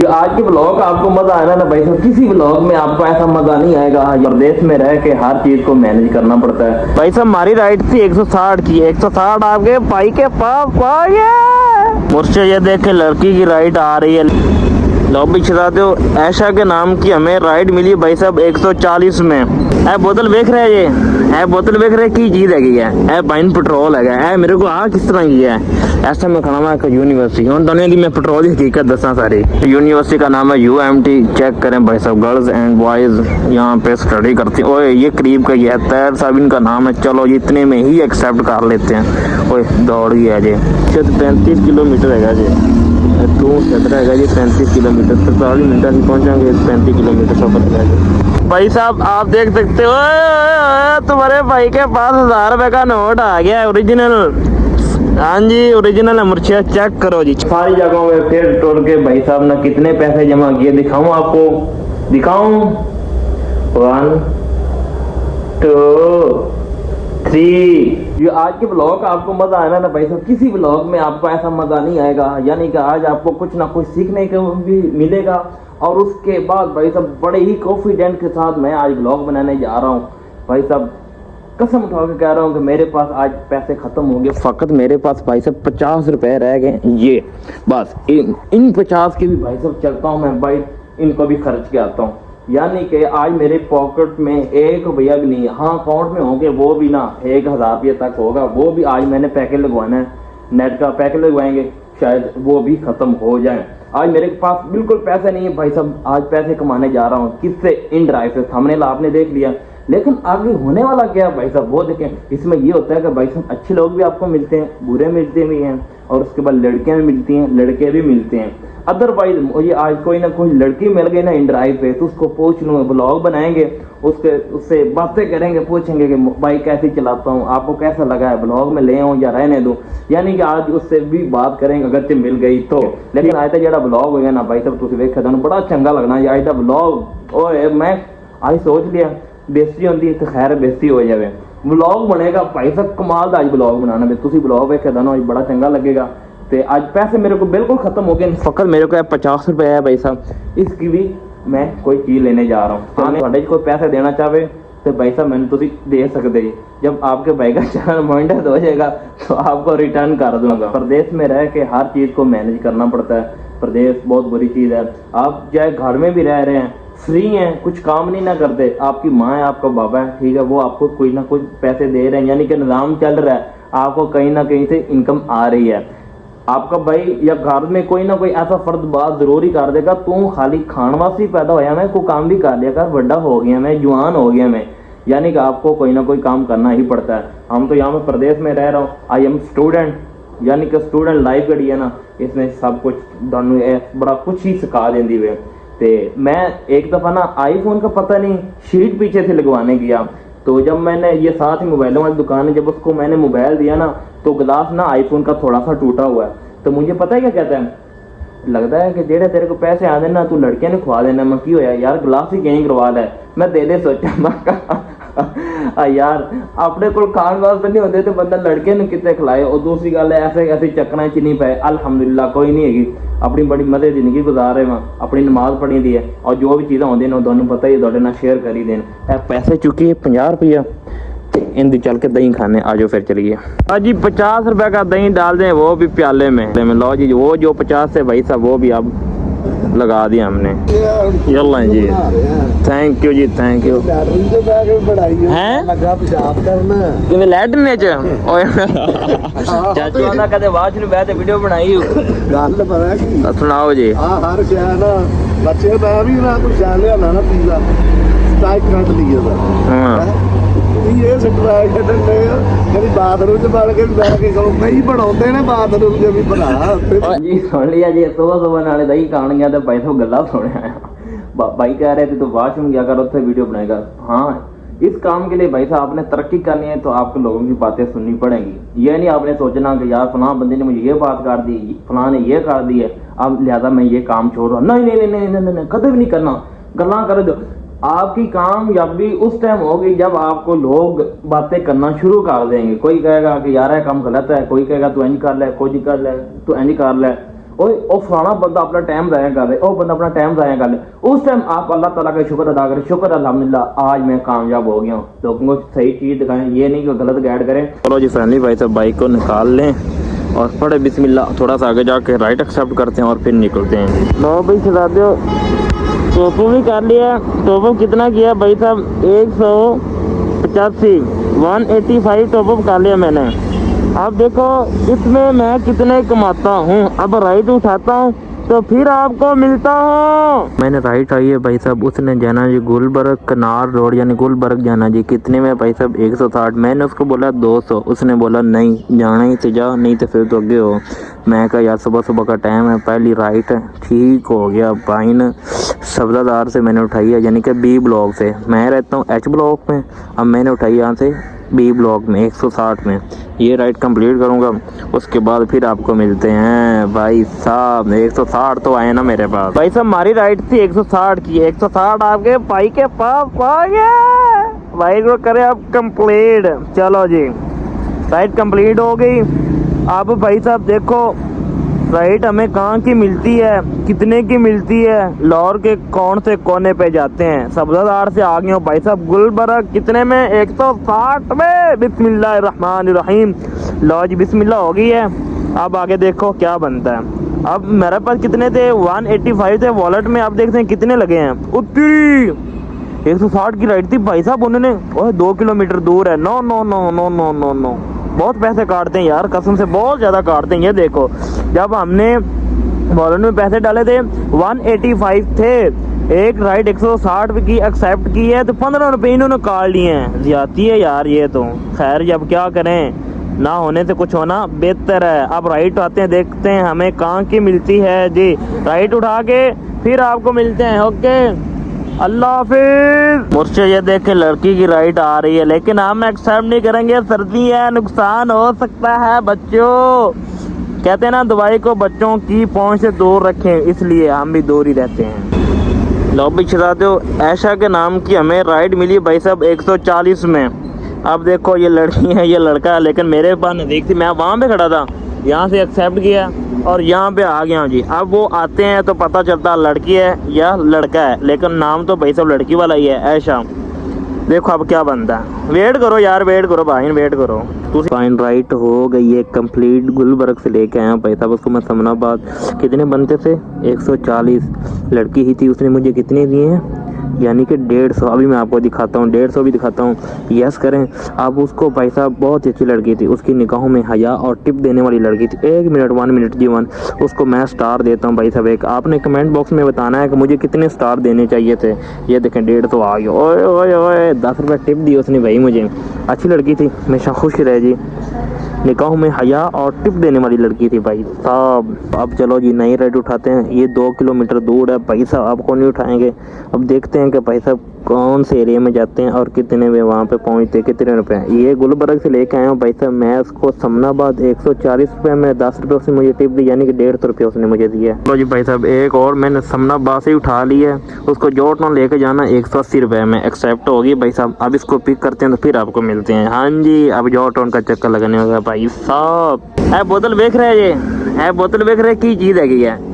आज के ब्लॉग आपको मजा आएगा ना भाई साहब, किसी ब्लॉग में आपको ऐसा मजा नहीं आएगा। प्रदेश में रह के हर चीज को मैनेज करना पड़ता है भाई साहब। हमारी राइड थी 160 की, 160 आपके भाई के पास मुझसे ये देखे लड़की की राइड आ रही है। लॉबी चलाते हो ऐशा के नाम की हमें राइड मिली भाई साहब 140 में। ए बोतल देख रहे ये, ए बोतल देख रहे की चीज है, ए बाइन पेट्रोल है, मेरे को आ किस तरह की है। ऐसा मैं खड़ा हुआ यूनिवर्सिटी हूँ दोनों दी मैं पेट्रोल की हकीकत दसा सारी। यूनिवर्सिटी का नाम है UMT, चेक करें भाई साहब। गर्ल्स एंड बॉयज यहाँ पे स्टडी करती हैं। ओए ये करीब का ये है, तैर साहब इनका नाम है। चलो इतने में ही एक्सेप्ट कर लेते हैं। ओए दौड़ गया जी, 35 किलोमीटर है जी, तू चल रहा है जी 35 किलोमीटर, 40 मिनट ही पहुँचाएंगे। 35 किलोमीटर सफर करेंगे भाई साहब। आप देख सकते हो तुम्हारे भाई के पास 1000 रुपए का नोट आ गया ओरिजिनल। हाँ जी ओरिजिनल है मुर्शिया, चेक करो जी। सारी जगहों में फिर टोल के भाई साहब ने कितने पैसे जमा किए दिखाऊं आपको, दिखाऊं। 1 2 3। ये आज के ब्लॉग आपको मजा आएगा ना भाई साहब, किसी ब्लॉग में आपको ऐसा मजा नहीं आएगा। यानी कि आज आपको कुछ ना कुछ सीखने को भी मिलेगा। और उसके बाद भाई साहब बड़े ही कॉन्फिडेंट के साथ मैं आज ब्लॉग बनाने जा रहा हूँ भाई साहब। कसम उठा के कह रहा हूँ कि मेरे पास आज पैसे खत्म हो गए। फकत मेरे पास भाई साहब 50 रुपए रह गए, ये बस। इन 50 के भी भाई साहब चलता हूँ मैं भाई, इनको भी खर्च के आता हूँ। यानी कि आज मेरे पॉकेट में 1 रुपया भी नहीं है। हाँ अकाउंट में होंगे वो भी ना 1000 रुपये तक होगा, वो भी आज मैंने पैकेट लगवाना है, नेट का पैकेट लगवाएंगे, शायद वो भी खत्म हो जाए। आज मेरे पास बिल्कुल पैसे नहीं है भाई साहब। आज पैसे कमाने जा रहा हूँ किससे? इन ड्राइव से। थंबनेल आपने देख लिया, लेकिन आगे होने वाला क्या है भाई साहब वो देखें। इसमें ये होता है कि भाई साहब अच्छे लोग भी आपको मिलते हैं, बुरे मिलते भी हैं, और उसके बाद लड़कियां भी मिलती हैं, लड़के भी मिलते हैं। अदरवाइज मुझे आज कोई ना कोई लड़की मिल गई ना इन ड्राइव पे, तो उसको पूछ लूँगा, ब्लॉग बनाएंगे, उससे बातें करेंगे, पूछेंगे कि भाई कैसे चलाता हूँ, आपको कैसा लगा है, ब्लॉग में ले आऊँ या रहने दूँ। यानी कि आज उससे भी बात करेंगे अगर मिल गई तो। लेकिन आज तक जो ब्लॉग होगा ना भाई साहब तुम देखा था बड़ा चंगा लगना आज का ब्लॉग। और मैं आज सोच लिया बेइज्जती होती है तो खैर बेइज्जती हो जाए, ब्लॉग बनेगा भाई साहब कमाल का। आज ब्लॉग बनाना मैं तुम ब्लॉग वेखे था ना आज बड़ा चंगा लगेगा। तो आज पैसे मेरे को बिल्कुल खत्म हो गए, फकत मेरे को 50 रुपए है भाई साहब, इसकी भी मैं कोई चीज लेने जा रहा हूँ। तो कोई पैसे देना चाहे तो भाई साहब मैंने तुम दे सकते जी। जब आपके भाई का चैनल मॉनिटाइज हो जाएगा तो आपको रिटर्न कर दूंगा। प्रदेश में रह के हर चीज को मैनेज करना पड़ता है। प्रदेश बहुत बुरी चीज है। आप चाहे घर में भी रह रहे हैं, फ्री हैं, कुछ काम नहीं ना करते, आपकी माँ है, आपका बाबा है, ठीक है, वो आपको कोई ना कोई पैसे दे रहे हैं, यानी कि निज़ाम चल रहा है, आपको कहीं ना कहीं से इनकम आ रही है। आपका भाई या घर में कोई ना कोई ऐसा फर्द बात जरूरी कर देगा, तू खाली खान वास्ते पैदा होया मैं, कोई काम भी कर लिया कर, बड़ा हो गया मैं, जवान हो गया मैं, यानी कि आपको कोई ना कोई काम करना ही पड़ता है। हम तो यहाँ पे प्रदेश में रह रहा हूँ, आई एम स्टूडेंट, यानी कि स्टूडेंट लाइफ कड़ी है ना, इसमें सब कुछ बड़ा कुछ ही सिखा देंदी वे। ते मैं एक दफ़ा ना आईफोन का पता नहीं शीट पीछे से लगवाने गया, तो जब मैंने ये साथ ही मोबाइलों वाली दुकान है, जब उसको मैंने मोबाइल दिया ना तो ग्लास ना आईफोन का थोड़ा सा टूटा हुआ है। तो मुझे पता है क्या कहता है, लगता है कि जेड़े तेरे को पैसे आ देना तू लड़कियां ने खुआ देना। मैं की होया यार ग्लास ही कहीं करवा है, मैं दे सोचा यार अपने को खान वास्ते नहीं होते तो बंदा लड़के ने कितने खिलाए। और दूसरी गल ऐसे ऐसे चक्कर च नहीं पाए, अल्हम्दुलिल्लाह कोई नहीं हैगी, अपनी बड़ी मजे जिंदगी गुजार रहे वहाँ, अपनी नमाज पढ़ी दी है, और जो भी चीज़ें होंगे तुहानू पता ही थोड़े नाल शेयर कर ही देन। पैसे चुकी 50 रुपया, इन चल के दही खाने आ जाओ फिर चलिए। हाँ जी 50 रुपए का दही डाल दें, वो भी प्याले में। लो जी वो जो 50 से भाई साहब वो भी अब लगा दिया हमने। यल्ला जी थैंक यू जी, थैंक यू। हैं लैटरिन चाचू आना कदे वाशरूम बैठे वीडियो बनाई गल पता की सुनाओ जी। हर शहर ना बच्चे मैं भी ना कुछ जान लिया ना पिज़्ज़ा स्ट्राइक कर लिया था। ये सब्सक्राइब कर दे कभी बाथरूम च बड़ के बैठ के कहो नहीं बनाउंदे ने बाथरूम च भी बना जी। सुन लिया जी सुबह नाले दही खान गया तो भाई तो गल्ला सुनिया, भाई कह रहे थे तो वाशरूम गया कर उत्थे वीडियो बनाएगा। हाँ इस काम के लिए भाई साहब आपने तरक्की करनी है तो आपको लोगों की बातें सुननी पड़ेंगी। ये नहीं आपने सोचना कि यार फलां बंदे ने मुझे ये बात कर दी, फलां ने ये कर दी है, अब लिहाजा मैं ये काम छोड़ रहा। नहीं नहीं नहीं नहीं नहीं कदे भी नहीं करना, गल्ला कर दो। आपकी कामयाबी उस टाइम होगी जब आपको लोग बातें करना शुरू कर देंगे। कोई कहेगा कि यार ये काम गलत है, कोई कहेगा तू इंज कर ले, कोई कर ले तू इंज कर ले, ओए ओ फलाना बंदा अपना टाइम ज़ाया कर रहे, ओ बंदा अपना टाइम ज़ाया कर रहे। उस टाइम आप अल्लाह ताला का शुक्र अदा करें, शुक्र अल्हम्दुलिल्लाह आज मैं कामयाब हो गया हूँ। लोगों को सही चीज़ दिखाएं, ये नहीं कि गलत गाइड करें। चलो जी फैमिली भाई साहब बाइक को निकाल लें और पढ़े बिस्मिल्लाह, थोड़ा सा आगे जाके राइट एक्सेप्ट करते हैं और फिर निकलते हैं। लो भाई चला दो, टोपो भी कर लिया। टोपो कितना किया भाई साहब? 185 185 टॉपअप कर लिया मैंने। अब देखो इसमें मैं कितने कमाता हूँ। अब राइट उठाता हूँ तो फिर आपको मिलता हूँ। मैंने राइट आई है भाई साहब, उसने जाना जी गुलबर्ग कनार रोड यानी गुलबर्ग जाना जी। कितने में भाई साहब? 160। मैंने उसको बोला 200, उसने बोला नहीं जाना ही तो जा, नहीं तो फिर तो आगे हो। मैं कहा यार सुबह सुबह का टाइम है, पहली राइट है। ठीक हो गया भाई ने सब्जादार से मैंने उठाई है, यानी कि बी ब्लॉक से। मैं रहता हूँ एच ब्लॉक में, अब मैंने उठाई यहाँ से बी ब्लॉक में 160 में। ये राइड कंप्लीट करूँगा, उसके बाद फिर आपको मिलते हैं भाई साहब। 160 तो आए ना मेरे पास भाई साहब। हमारी राइड थी 160 की, 160 आपके भाई के पास आ गया। भाई को करे अब कंप्लीट। चलो जी राइड कंप्लीट हो गई। अब भाई साहब देखो राइट हमें कहाँ की मिलती है, कितने की मिलती है, लाहौर के कौन से कोने पे जाते हैं। सब्जादार से आ गए हो भाई साहब गुलबर्ग। कितने में? 160 में। बिस्मिल्लाहिर्रहमानिर्रहीम। लो जी बिस्मिल्लाह हो गई है। अब आगे देखो क्या बनता है। अब मेरे पास कितने थे? 185 थे वॉलेट में। अब देखते हैं कितने लगे हैं। उत्तरी 160 की राइड थी भाई साहब। उन्होंने 2 किलोमीटर दूर है। No no no no no no no, बहुत पैसे काटते हैं यार, कसम से बहुत ज़्यादा काटते हैं। ये देखो जब हमने वॉलेट में पैसे डाले थे 185 थे, एक राइड 160 की एक्सेप्ट की है तो 15 रुपये इन्होंने काट लिए हैं। ज्यादती है यार ये तो। खैर जब क्या करें, ना होने से कुछ होना बेहतर है। अब राइट आते हैं, देखते हैं हमें कहाँ की मिलती है जी। राइट उठा के फिर आपको मिलते हैं। ओके अल्लाह हाफिज। मुझसे ये देख के लड़की की राइट आ रही है, लेकिन हम एक्सेप्ट नहीं करेंगे, सर्दी है, नुकसान हो सकता है बच्चों। कहते हैं ना दवाई को बच्चों की पहुंच से दूर रखें, इसलिए हम भी दूर ही रहते हैं। लो भी चला दो। ऐशा के नाम की हमें राइड मिली भाई साहब 140 में। अब देखो ये लड़की है, ये लड़का है, लेकिन मेरे पास नज़दीक थी, मैं वहाँ पे खड़ा था, यहाँ से एक्सेप्ट किया और यहाँ पे आ गया हूँ जी। अब वो आते हैं तो पता चलता लड़की है या लड़का है, लेकिन नाम तो भाई साहब लड़की वाला ही है, ऐशा। देखो अब क्या बनता है। वेट करो यार, वेट करो भाई, वेट करो। फाइन राइट हो गई है कंप्लीट। गुलबर्ग से लेके आया भाई साहब उसको मैं समनाबाद। कितने बनते थे? 140। लड़की ही थी, उसने मुझे कितने दिए हैं? यानी कि 150। अभी मैं आपको दिखाता हूँ, 150 भी दिखाता हूँ। यस करें। अब उसको भाई साहब बहुत ही अच्छी लड़की थी, उसकी निगाहों में हया और टिप देने वाली लड़की थी। 1 मिनट 1 मिनट जीवन उसको मैं स्टार देता हूँ भाई साहब एक। आपने कमेंट बॉक्स में बताना है कि मुझे कितने स्टार देने चाहिए थे। ये देखें 150 आ गया। ओए ओए ओए 10 रुपये टिप दी उसने भाई मुझे। अच्छी लड़की थी, हमेशा खुश रहे जी। निकाहों में हया और टिप देने वाली लड़की थी भाई साहब। अब चलो जी नई राइड उठाते हैं। ये 2 किलोमीटर दूर है भाई साहब, आपको नहीं उठाएंगे। अब देखते हैं कि भाई साहब कौन से एरिया में जाते हैं और कितने में वहाँ पे पहुँचते, कितने रुपए। ये गुलबर्ग से लेके आया हूँ भाई साहब मैं उसको समनाबाद 140 रुपये में। 10 रुपये उसने मुझे टिप दी, यानी कि 150 रुपये उसने मुझे दिया। तो जी भाई साहब एक और मैंने समनाबाद से उठा ली है। उसको जॉर्टन लेके जाना 180 रुपये में एक्सेप्ट होगी भाई साहब। अब इसको पिक करते हैं तो फिर आपको मिलते हैं। हाँ जी अब जॉर्टन का चक्कर लगाने होगा भाई साहब। ए बोतल देख रहे हैं, ये ए बोतल देख रहे की चीज़ है,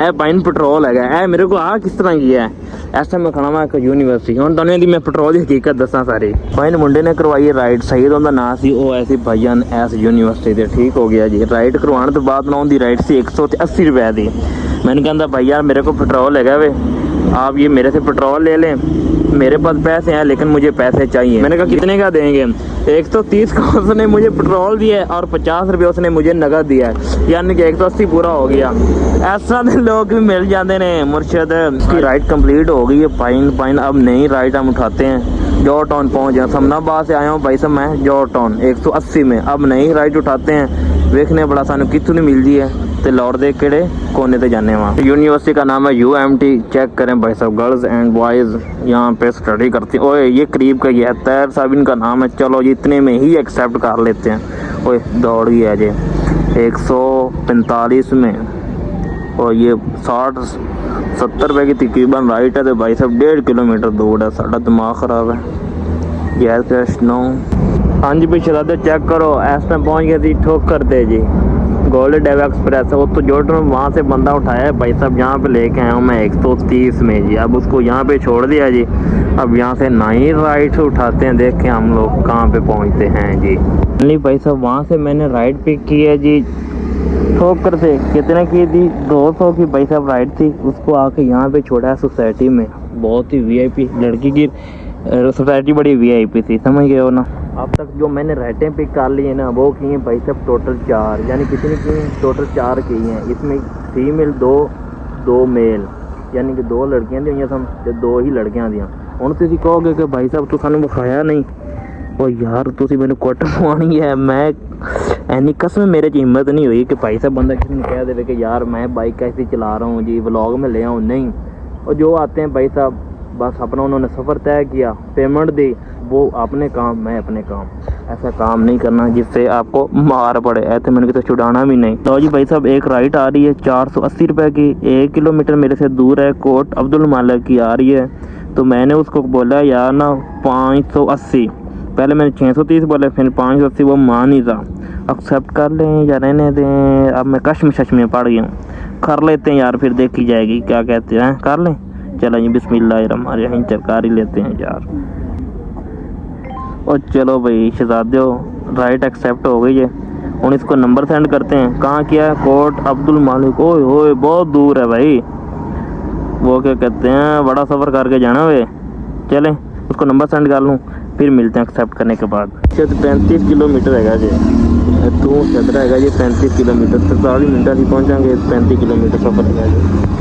ए पाइन पेट्रोल है। ए मेरे को आ किस तरह की है। इस टाइम मैं खड़ा वा एक यूनिवर्सिटी हूँ दोनों दी मैं पेट्रोल की हकीकत दसा सारी। पाइन मुंडे ने करवाई राइड, सही तो ना सी वो ऐसी भजन ऐस यूनिवर्सिटी से ठीक हो गया जी। राइड करवाने तो बाद ना उनकी राइड सी 180 रुपये दी। मैंने कहता भाई यार मेरे को पेट्रोल है वे, आप ये मेरे से पेट्रोल ले लें, मेरे पास पैसे हैं लेकिन मुझे पैसे चाहिए। मैंने कहा कितने का देंगे? 130 का उसने मुझे पेट्रोल दिया और 50 रुपये उसने मुझे नगद दिया, यानी कि 180 पूरा हो गया। ऐसा लोग भी मिल जाते हैं मुर्शद। इसकी राइड कंप्लीट हो गई है पाइन। अब नई राइड हम उठाते हैं। जॉर्ज टाउन पहुँच गया, समनाबाद से आया हूँ भाई साहब मैं जॉर्ज टाउन 180 में। अब नई राइड उठाते हैं, देखने बड़ा सानू कितनी मिलती है तो लौट दे केड़े कोने से जाने वहाँ। यूनिवर्सिटी का नाम है UMT। चेक करें भाई साहब गर्ल्स एंड बॉयज़ यहाँ पे स्टडी करती हैं। ओए ये करीब का ये है, तैर साहब इनका नाम है। चलो जी इतने में ही एक्सेप्ट कर लेते हैं। ओए दौड़ गई है जी 145 में और ये 60-70 रुपये की तकरीबन राइट है। तो भाई साहब 1.5 किलोमीटर दूर है। साढ़ा दिमाग ख़राब है। गैर कैश नो। हाँ जी भाई चला दे चेक करो, ऐसा पहुँच गया थी ठोकर दे जी गोल्ड डेव एक्सप्रेस है वो तो जॉर्डन वहाँ से बंदा उठाया है भाई साहब, यहाँ पे लेके आया हूँ मैं 130 में जी। अब उसको यहाँ पे छोड़ दिया जी, अब यहाँ से नई राइट उठाते हैं, देखें हम लोग कहाँ पे पहुँचते हैं जी। नहीं भाई साहब, वहाँ से मैंने राइट पिक की है जी, ठोकर से कितने की थी, 200 की भाई साहब राइट थी। उसको आके यहाँ पे छोड़ा है सोसाइटी में, बहुत ही वीआईपी लड़की की सोसाइटी, बड़ी वीआईपी थी, समझ गए हो ना। अब तक जो मैंने राइटें पिक कर ली है ना वो की हैं भाई साहब टोटल 4, यानी कितनी की हैं, टोटल 4 की हैं। इसमें फीमेल 2 मेल, यानी कि 2 लड़कियां दी सम ते 2 ही लड़कियां दियां। हुण तुसीं कहोगे कि भाई साहब तू सानू विखाया नहीं, ओ यार तुसीं मैनू कुट पवानी है। मैं एनी कसम मेरे च हिम्मत नहीं हुई कि भाई साहब बंदा किसी ने कह दे कि यार मैं बाइक कैसी चला रहा हूँ जी, व्लॉग में ले आऊँ, नहीं। और जो आते हैं भाई साहब बस अपना उन्होंने सफ़र तय किया, पेमेंट दी, वो अपने काम मैं अपने काम। ऐसा काम नहीं करना जिससे आपको मार पड़े, ऐसे मैंने तो छुड़ाना भी नहीं। तो जी भाई साहब एक राइड आ रही है 480 रुपये की, 1 किलोमीटर मेरे से दूर है, कोट अब्दुल मालिक की आ रही है। तो मैंने उसको बोला यार ना 580, पहले मैंने 630 बोले, फिर 580, वो मान ही रहा। एक्सेप्ट कर लें या रहने दें, अब मैं कश्मकश में पड़ गया हूँ। कर लेते हैं यार, फिर देखी जाएगी क्या कहते हैं, कर लें। चलो जी बिस्मिल्लाहिर्रहमानिर्रहीम, कर ही लेते हैं यार। और चलो भाई शहजादो राइट एक्सेप्ट हो गई है। और इसको नंबर सेंड करते हैं, कहाँ किया है, कोट अब्दुल मालिक। ओए होए बहुत दूर है भाई, वो क्या कहते हैं बड़ा सफ़र करके जाना वे। चलें उसको नंबर सेंड कर लूँ, फिर मिलते हैं एक्सेप्ट करने के बाद। 35 किलोमीटर है जी, तू चल है जी 35 किलोमीटर, 47 मिनट ही पहुँचाएंगे, 35 किलोमीटर सफ़र है जी।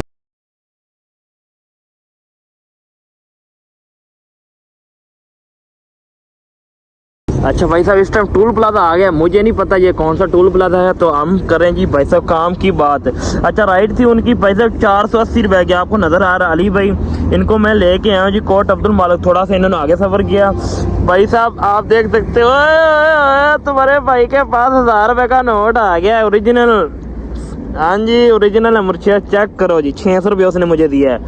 अच्छा भाई साहब इस टाइम टूल प्लाजा आ गया, मुझे नहीं पता ये कौन सा टूल प्लाजा है, तो हम करें जी भाई साहब काम की बात। अच्छा राइट थी उनकी भाई साहब 480 रुपये की, आपको नज़र आ रहा अली भाई, इनको मैं लेके आया हूँ जी कोट अब्दुल मालिक। थोड़ा सा इन्होंने आगे सफ़र किया भाई साहब, आप देख सकते हो तुम्हारे भाई के पास 1000 रुपये का नोट आ गया है ओरिजिनल। हाँ जी ओरिजिनल है, मुर्शिया चेक करो जी, 600 रुपये उसने मुझे दिया है।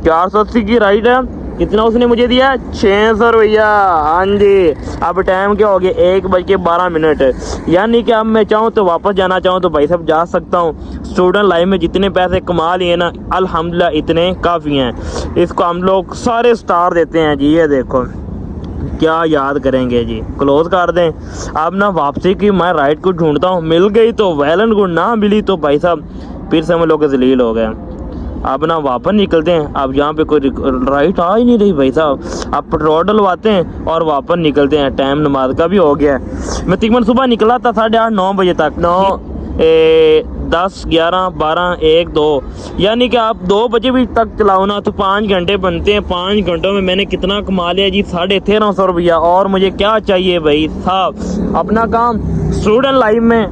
480 की राइड है, कितना उसने मुझे दिया, 600 रुपया। हाँ जी अब टाइम क्या हो गया, 1:12, यानी कि अब मैं चाहूँ तो वापस जाना चाहूँ तो भाई साहब जा सकता हूँ। स्टूडेंट लाइफ में जितने पैसे कमा लिए ना अल्हम्दुलिल्लाह इतने काफ़ी हैं, इसको हम लोग सारे स्टार देते हैं जी। ये देखो क्या याद करेंगे जी, क्लोज कर दें। अब ना वापसी की मैं राइड को ढूंढता हूँ, मिल गई तो वेलन गुड, ना मिली तो भाई साहब फिर से हम लोग जलील हो गए। अब ना वापस निकलते हैं, अब यहाँ पे कोई राइट आ ही नहीं रही भाई साहब। अब पेट्रोल डलवाते हैं और वापस निकलते हैं, टाइम नमाज का भी हो गया है। मैं तकरीबन सुबह निकला था 8:30-9 बजे तक, 9 10 11 12 1 2, यानी कि आप 2 बजे भी तक चलाओ ना तो 5 घंटे बनते हैं। 5 घंटों में मैंने कितना कमा लिया जी, 1350 रुपया। और मुझे क्या चाहिए भाई साहब, अपना काम स्टूडेंट लाइफ में,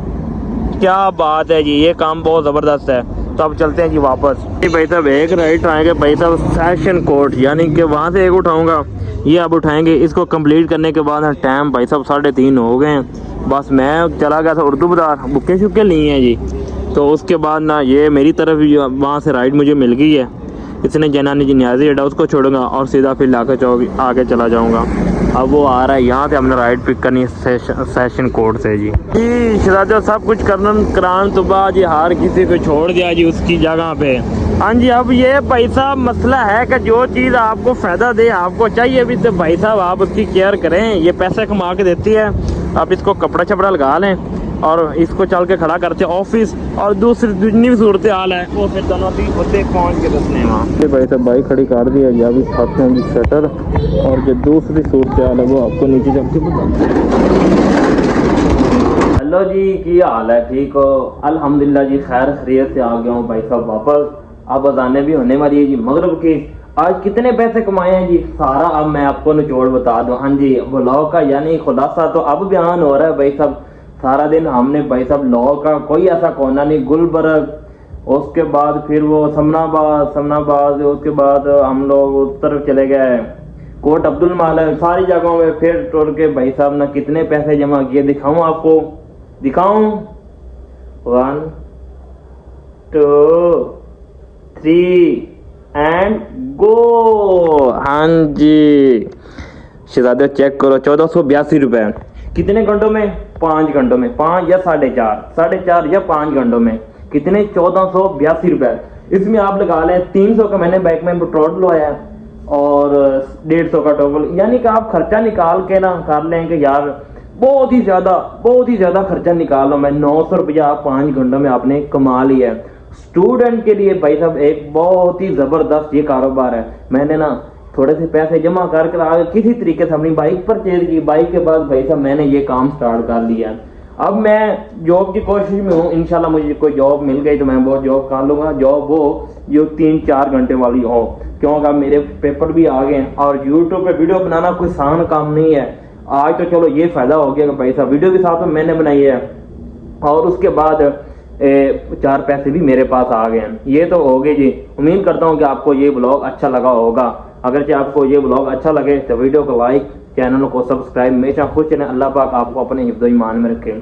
क्या बात है जी, ये काम बहुत ज़बरदस्त है। तो अब चलते हैं जी वापस। भाई साहब एक राइट आएंगे भाई साहब सेशन कोर्ट, यानी कि वहाँ से एक उठाऊंगा, ये अब उठाएंगे। इसको कंप्लीट करने के बाद टाइम भाई साहब 3:30 हो गए हैं। बस मैं चला गया था उर्दू बाजार, बुक्के शुक्के ली हैं जी। तो उसके बाद ना ये मेरी तरफ वहाँ से राइड मुझे मिल गई है, इसने जनानी जी न्याजी अड्डा उसको छोड़ूंगा और सीधा फिर आगे चला जाऊँगा। अब वो आ रहा है, यहाँ से हमने राइड पिक करनी है सेशन कोर्ट से जी। शहजादा सब कुछ करान तो बाद जी हर किसी को छोड़ दिया जी उसकी जगह पे। हाँ जी अब ये भाई साहब मसला है कि जो चीज़ आपको फ़ायदा दे आपको चाहिए भी, तो भाई साहब आप उसकी केयर करें, ये पैसे कमा के देती है। आप इसको कपड़ा छपड़ा लगा लें और इसको चल के खड़ा करते ऑफिस, और दूसरी जितनी भी सूरत हाल है वो फिर दोनों भी होते पहुँच के दसने वहाँ। भाई साहब बाइक खड़ी कर दी है, अभी खाते हैं जी शटर, और जो दूसरी सूरत हाल है वो आपको नीचे जब के बताते। हेलो जी की हाल है, ठीक हो? अल्हम्दुलिल्लाह जी खैर खैरियत से आ गया हूँ भाई साहब वापस। अब अजाने भी होने वाली है जी मगरिब की। आज कितने पैसे कमाए हैं जी सारा अब मैं आपको निचोड़ बता दूं। हाँ जी ब्लॉग का यानी खुलासा तो अब बयान हो रहा है भाई साहब। सारा दिन हमने भाई साहब लॉ का कोई ऐसा कोना नहीं, गुलबर्ग, उसके बाद फिर वो समनाबाद, उसके बाद हम लोग उस तरफ चले गए कोट अब्दुल मालिक, सारी जगहों में फिर टोल के भाई साहब ना कितने पैसे जमा किए। दिखाऊं आपको, दिखाऊं? 1 2 3 एंड गो। हाँ जी शहजादे चेक करो, 1482 रुपए कितने घंटों में? 5 घंटों में, 5 या 4.5 या 5 घंटों में कितने 1482 रुपए। इसमें आप लगा लें 300 का मैंने बाइक में पेट्रोल डलवाया और 150 का टोल, यानी कि आप खर्चा निकाल के ना कर लें कि यार बहुत ही ज्यादा खर्चा निकाल लो। मैं 900 रुपया 5 घंटों में आपने कमा लिया है। स्टूडेंट के लिए भाई साहब एक बहुत ही जबरदस्त ये कारोबार है। मैंने ना थोड़े से पैसे जमा करके आगे किसी तरीके से अपनी बाइक परचेज की। बाइक के बाद भाई साहब मैंने ये काम स्टार्ट कर लिया। अब मैं जॉब की कोशिश में हूँ, इंशाल्लाह मुझे कोई जॉब मिल गई तो मैं वो जॉब कर लूंगा, जॉब वो जो 3-4 घंटे वाली हो, क्योंकि अब मेरे पेपर भी आ गए हैं और यूट्यूब पे वीडियो बनाना कोई आसान काम नहीं है। आज तो चलो ये फायदा हो गया कि भाई साहब वीडियो भी साथ में मैंने बनाई है और उसके बाद 4 पैसे भी मेरे पास आ गए हैं। ये तो हो गए जी। उम्मीद करता हूँ कि आपको ये ब्लॉग अच्छा लगा होगा। अगर आपको ये ब्लॉग अच्छा लगे तो वीडियो को लाइक, चैनल को सब्सक्राइब, हमेशा खुश रहें। अल्लाह पाक आपको अपने हिफ्ज़-ओ-ईमान में रखे।